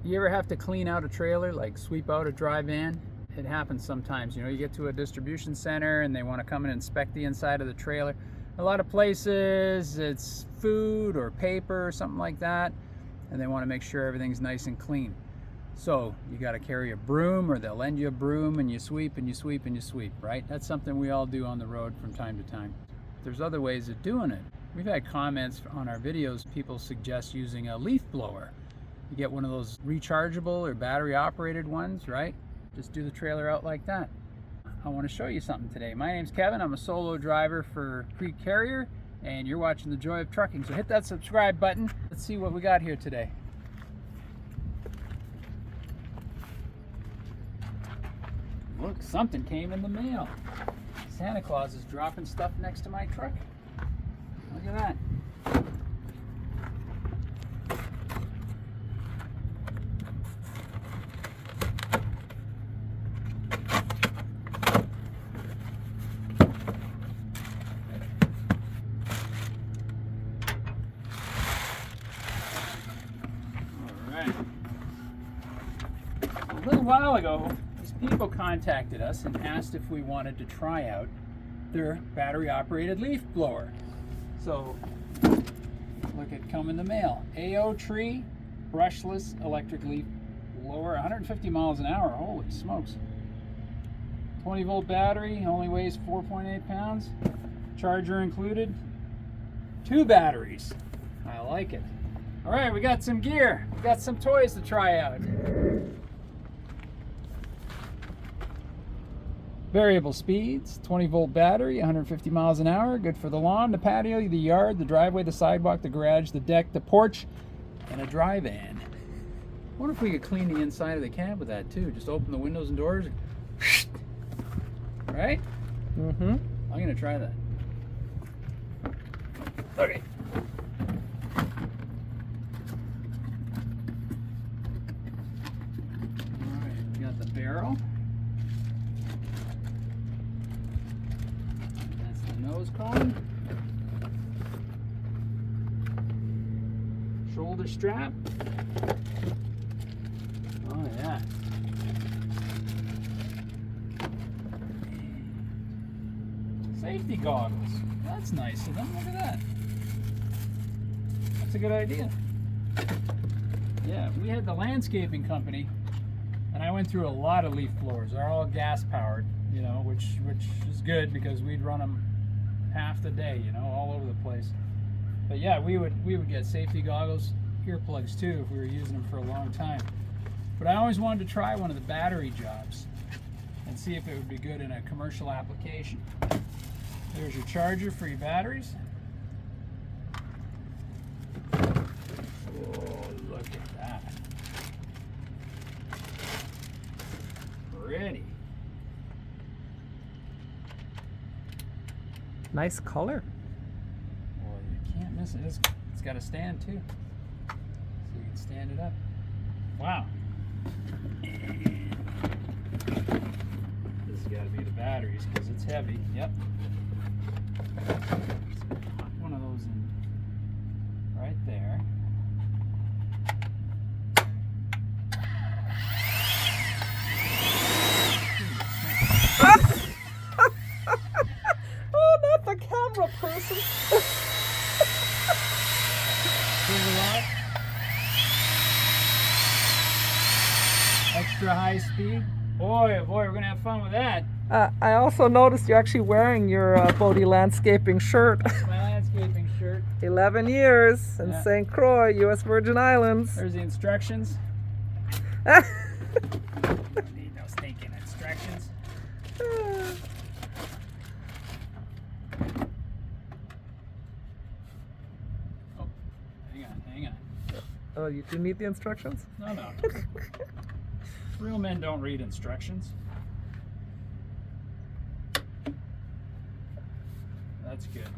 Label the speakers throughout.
Speaker 1: You ever have to clean out a trailer, like sweep out a dry van? It happens sometimes. You know, you get to a distribution center and they want to come and inspect the inside of the trailer. A lot of places it's food or paper or something like that, and they want to make sure everything's nice and clean. So you got to carry a broom, or they'll lend you a broom, and you sweep and you sweep and you sweep, right? That's something we all do on the road from time to time. There's other ways of doing it. We've had comments on our videos, people suggest using a leaf blower. You get one of those rechargeable or battery operated ones, right? Just do the trailer out like that. I want to show you something today. My name's Kevin. I'm a solo driver for CRETE Carrier, and you're watching The Joy of Trucking. So hit that subscribe button. Let's see what we got here today. Look, something came in the mail. Santa Claus is dropping stuff next to my truck. Look at that. A little while ago, these people contacted us and asked if we wanted to try out their battery-operated leaf blower. So, look, it come in the mail. Aoetree brushless electric leaf blower, 150 miles an hour. Holy smokes! 20-volt battery, only weighs 4.8 pounds. Charger included. 2 batteries. I like it. All right, we got some gear. We got some toys to try out. Variable speeds, 20-volt battery, 150 miles an hour, good for the lawn, the patio, the yard, the driveway, the sidewalk, the garage, the deck, the porch, and a dry van. I wonder if we could clean the inside of the cab with that too. Just open the windows and doors. Right?
Speaker 2: Mm-hmm.
Speaker 1: I'm gonna try that. Okay. All right, we got the barrel. Nose cone, shoulder strap. Oh yeah. Safety goggles. That's nice of them. Look at that. That's a good idea. Yeah, we had the landscaping company, and I went through a lot of leaf blowers. They're all gas powered, you know, which is good because we'd run them half the day, you know, all over the place. But yeah, we would get safety goggles, earplugs too, if we were using them for a long time. But I always wanted to try one of the battery jobs and see if it would be good in a commercial application. There's your charger for your batteries. Oh, look at that. Pretty.
Speaker 2: Nice color.
Speaker 1: Well, you can't miss it. It's got a stand too, so you can stand it up. Wow. This has got to be the batteries because it's heavy. Yep. Pop one of those in right there.
Speaker 2: The camera person.
Speaker 1: Extra high speed. Boy, oh boy, we're gonna have fun with that.
Speaker 2: I also noticed you're actually wearing your Bodie landscaping shirt.
Speaker 1: My landscaping shirt.
Speaker 2: 11 years in St. Croix, U.S. Virgin Islands.
Speaker 1: There's the instructions. Need no stinking instructions. Hang on.
Speaker 2: Oh, you do need the instructions?
Speaker 1: No. Real men don't read instructions. That's good.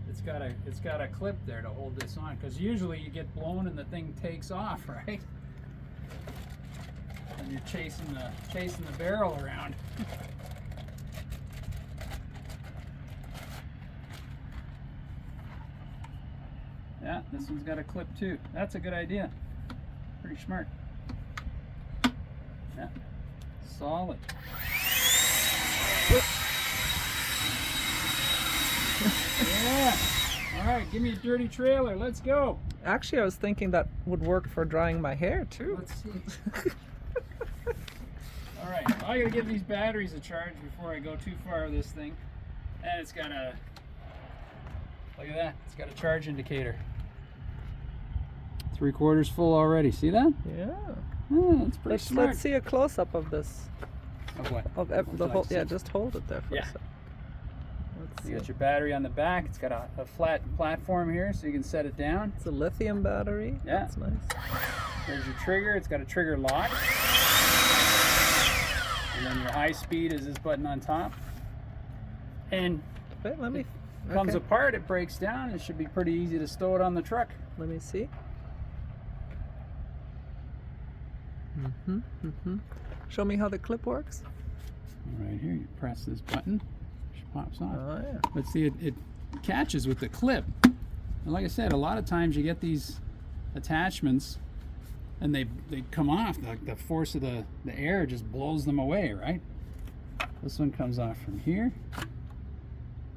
Speaker 1: It's got a clip there to hold this on, because usually you get blown and the thing takes off, right? And you're chasing the barrel around. Yeah, this one's got a clip too. That's a good idea. Pretty smart. Yeah. Solid. Yeah. All right, give me a dirty trailer. Let's go.
Speaker 2: Actually, I was thinking that would work for drying my hair too.
Speaker 1: Let's see. All right, I gotta give these batteries a charge before I go too far with this thing. And it's got a, look at that, it's got a charge indicator. 3/4 full already. See that?
Speaker 2: Yeah.
Speaker 1: Oh, that's pretty smart.
Speaker 2: Let's see a close up of this.
Speaker 1: Of what?
Speaker 2: Of the whole. Yeah, just hold it there for
Speaker 1: Yeah.
Speaker 2: a second. Let's
Speaker 1: You
Speaker 2: see.
Speaker 1: got your battery on the back. It's got a flat platform here, so you can set it down.
Speaker 2: It's a lithium battery.
Speaker 1: Yeah.
Speaker 2: That's nice.
Speaker 1: There's your trigger. It's got a trigger lock. And then your high speed is this button on top. And
Speaker 2: Wait, let me.
Speaker 1: it comes
Speaker 2: okay.
Speaker 1: apart, it breaks down. It should be pretty easy to stow it on the truck.
Speaker 2: Let me see. Show me how the clip works.
Speaker 1: Right here, you press this button, it pops off.
Speaker 2: Oh yeah.
Speaker 1: But see, it catches with the clip. And like I said, a lot of times you get these attachments and they come off. The force of the air just blows them away, right? This one comes off from here,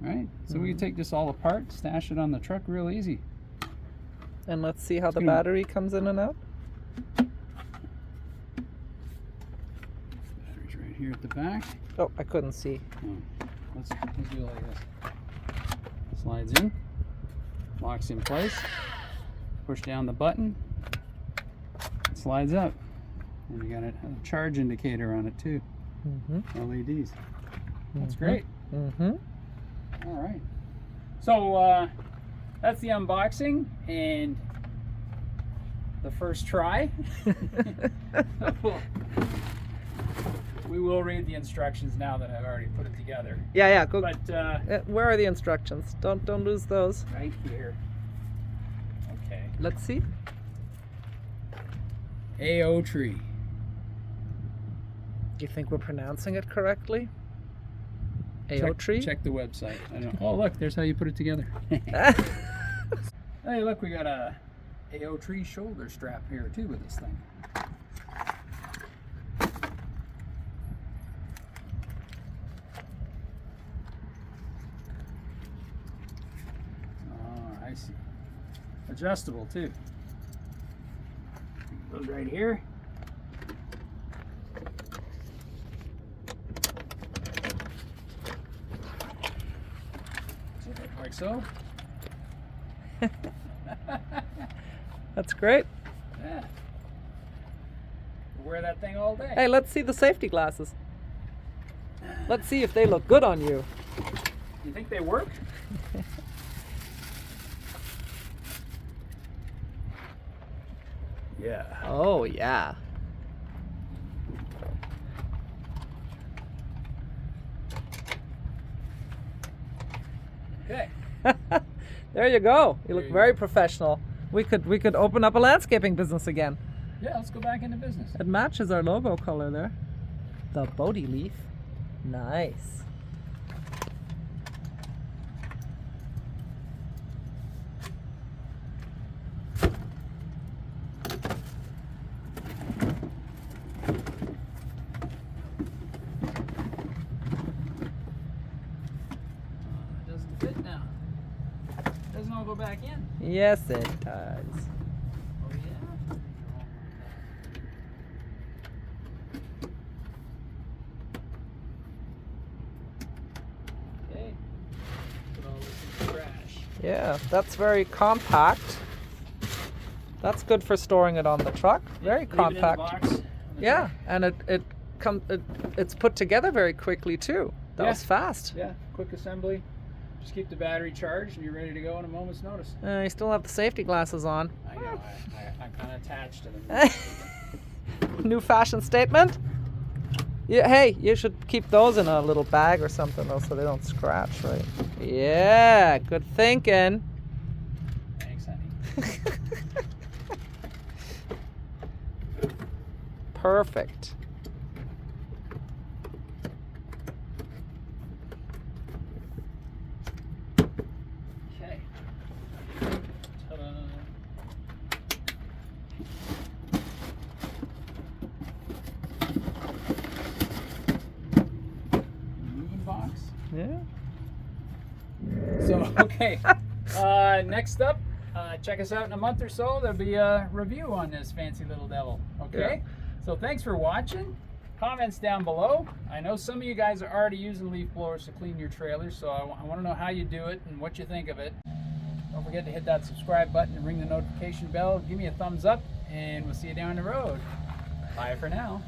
Speaker 1: right? So we can take this all apart, stash it on the truck real easy.
Speaker 2: And let's see how the
Speaker 1: gonna-
Speaker 2: battery comes in and out.
Speaker 1: Battery's right here at the back.
Speaker 2: Oh, I couldn't see.
Speaker 1: Oh, let's do it like this. Slides in, locks in place, push down the button, it slides up. And you got a charge indicator on it too. LEDs. That's great. All right. So that's the unboxing and the first try. We will read the instructions now that I've already put it together.
Speaker 2: Yeah, yeah. Go.
Speaker 1: But
Speaker 2: Where are the instructions? Don't lose those.
Speaker 1: right here. Okay.
Speaker 2: Let's see.
Speaker 1: Aoetree.
Speaker 2: Do you think we're pronouncing it correctly? Aoetree?
Speaker 1: Check the website. I don't know. Oh, look, there's how you put it together. Hey, look, we got a Aoetree shoulder strap here too with this thing. Oh, I see. Adjustable too. Goes right here. Like so.
Speaker 2: That's great.
Speaker 1: Yeah. Wear that thing all day.
Speaker 2: Hey, let's see the safety glasses. Let's see if they look good on you.
Speaker 1: You think they work? Yeah.
Speaker 2: Oh, yeah.
Speaker 1: Okay.
Speaker 2: There you go. You
Speaker 1: There
Speaker 2: look
Speaker 1: you
Speaker 2: very
Speaker 1: go.
Speaker 2: professional. We could open up a landscaping business again.
Speaker 1: Yeah, let's go back into business.
Speaker 2: It matches our logo color there. The Bodhi leaf. Nice.
Speaker 1: It doesn't fit now. Doesn't all go back in.
Speaker 2: Yes, it does.
Speaker 1: Oh yeah. Okay. Put all this in the trash.
Speaker 2: Yeah, that's very compact. That's good for storing it on the truck. Very
Speaker 1: Leave it in the
Speaker 2: compact.
Speaker 1: box on the
Speaker 2: Yeah,
Speaker 1: truck.
Speaker 2: and it's put together very quickly too. That
Speaker 1: Yeah.
Speaker 2: was fast.
Speaker 1: Yeah, quick assembly. Just keep the battery charged and you're ready to go in a moment's notice.
Speaker 2: You still have the safety glasses on.
Speaker 1: I know, I'm kind of attached to them.
Speaker 2: New fashion statement. Yeah, hey, you should keep those in a little bag or something though, so they don't scratch, right? Yeah, good thinking.
Speaker 1: Thanks, honey.
Speaker 2: Perfect.
Speaker 1: Okay. Ta-da.
Speaker 2: Yeah.
Speaker 1: So, okay. Next up, check us out in a month or so. There'll be a review on this fancy little devil. Okay?
Speaker 2: Yeah.
Speaker 1: So thanks for watching. Comments down below. I know some of you guys are already using leaf blowers to clean your trailers, so I want to know how you do it and what you think of it. Don't forget to hit that subscribe button and ring the notification bell. Give me a thumbs up, and we'll see you down the road. Bye for now.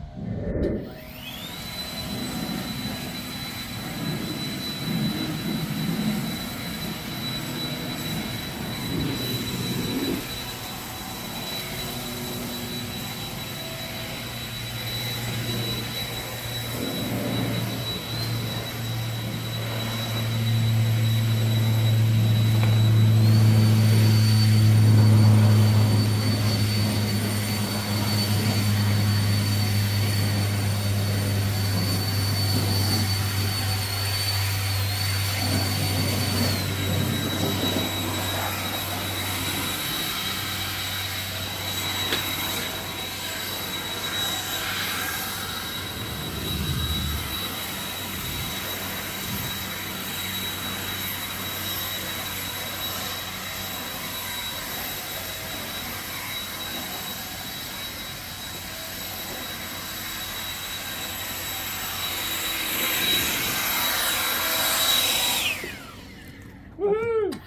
Speaker 1: Woohoo!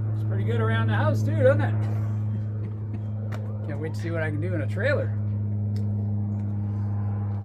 Speaker 1: Looks pretty good around the house too, doesn't it? Can't wait to see what I can do in a trailer.